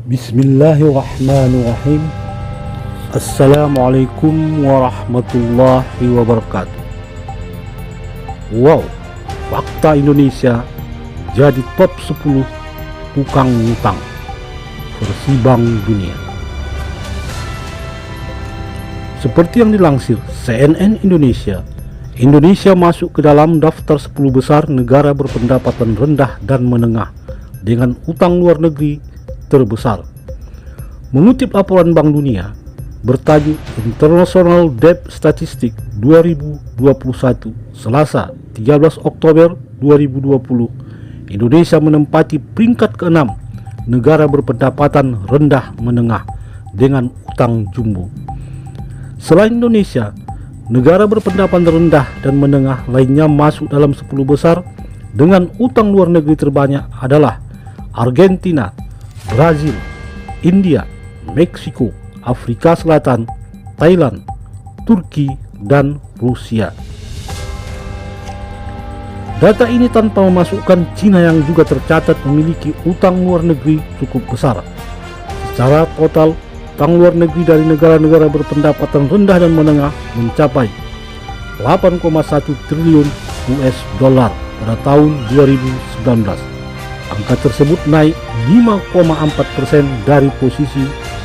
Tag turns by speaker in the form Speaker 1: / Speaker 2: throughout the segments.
Speaker 1: Bismillahirrahmanirrahim. Assalamualaikum warahmatullahi wabarakatuh. Wow, fakta Indonesia jadi top 10 tukang ngutang versi Bank Dunia. Seperti yang dilansir CNN Indonesia, Indonesia masuk ke dalam daftar 10 besar negara berpendapatan rendah dan menengah dengan utang luar negeri terbesar. Mengutip laporan Bank Dunia bertajuk International Debt Statistics 2021 Selasa 13 Oktober 2020, Indonesia menempati peringkat ke-6 negara berpendapatan rendah menengah dengan utang jumbo. Selain Indonesia, negara berpendapatan rendah dan menengah lainnya masuk dalam 10 besar dengan utang luar negeri terbanyak adalah Argentina, Brazil, India, Meksiko, Afrika Selatan, Thailand, Turki, dan Rusia. Data ini tanpa memasukkan Cina yang juga tercatat memiliki utang luar negeri cukup besar. Secara total, utang luar negeri dari negara-negara berpendapatan rendah dan menengah mencapai 8,1 triliun US dollar pada tahun 2019. Angka tersebut naik 5,4% dari posisi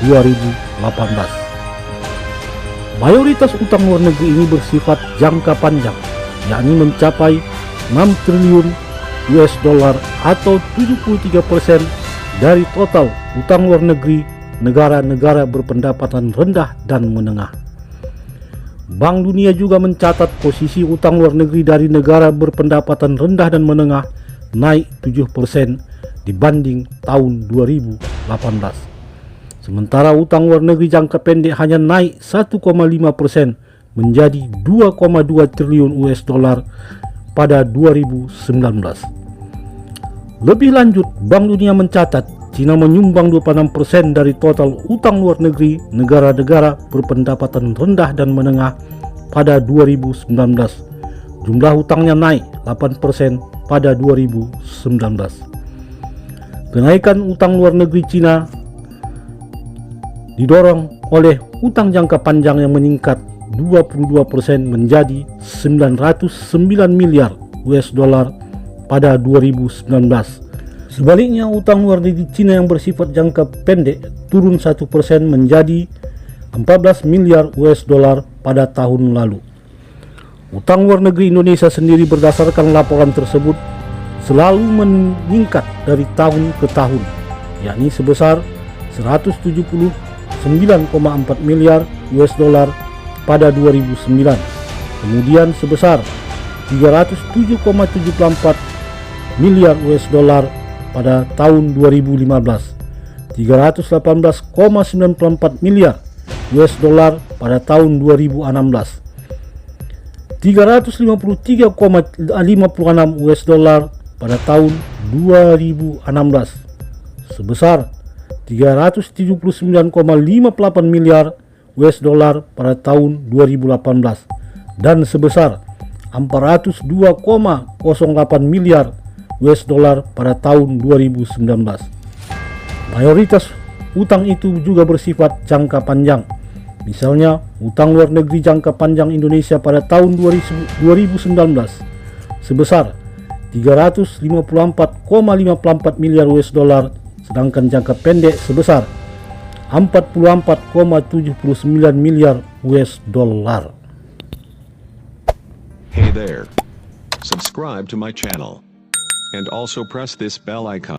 Speaker 1: 2018. Mayoritas utang luar negeri ini bersifat jangka panjang, yakni mencapai 6 triliun US dollar atau 73% dari total utang luar negeri negara-negara berpendapatan rendah dan menengah. Bank Dunia juga mencatat posisi utang luar negeri dari negara berpendapatan rendah dan menengah naik 7% dibanding tahun 2018. Sementara utang luar negeri jangka pendek hanya naik 1,5% menjadi 2,2 triliun US dollar pada 2019. Lebih lanjut, Bank Dunia mencatat Cina menyumbang 26% dari total utang luar negeri negara-negara berpendapatan rendah dan menengah pada 2019. Jumlah utangnya naik 8% pada 2019. Kenaikan utang luar negeri Cina didorong oleh utang jangka panjang yang meningkat 22% menjadi 909 miliar US dollar pada 2019. Sebaliknya, utang luar negeri Cina yang bersifat jangka pendek turun 1% menjadi 14 miliar US dollar pada tahun lalu. Utang luar negeri Indonesia sendiri berdasarkan laporan tersebut selalu meningkat dari tahun ke tahun, yakni sebesar 179,4 miliar US dollar pada 2009, kemudian sebesar 307,74 miliar US dollar pada tahun 2015, 318,94 miliar US dollar pada tahun 2016, 353,56 US dollar pada tahun 2016, sebesar 379,58 miliar US dollar pada tahun 2018, dan sebesar 402,08 miliar US dollar pada tahun 2019. Mayoritas utang itu juga bersifat jangka panjang. Misalnya, utang luar negeri jangka panjang Indonesia pada tahun 2019 sebesar 354,54 miliar US dollar, sedangkan jangka pendek sebesar 44,79 miliar US dollar.
Speaker 2: Hey there. Subscribe to my channel and also press this bell icon.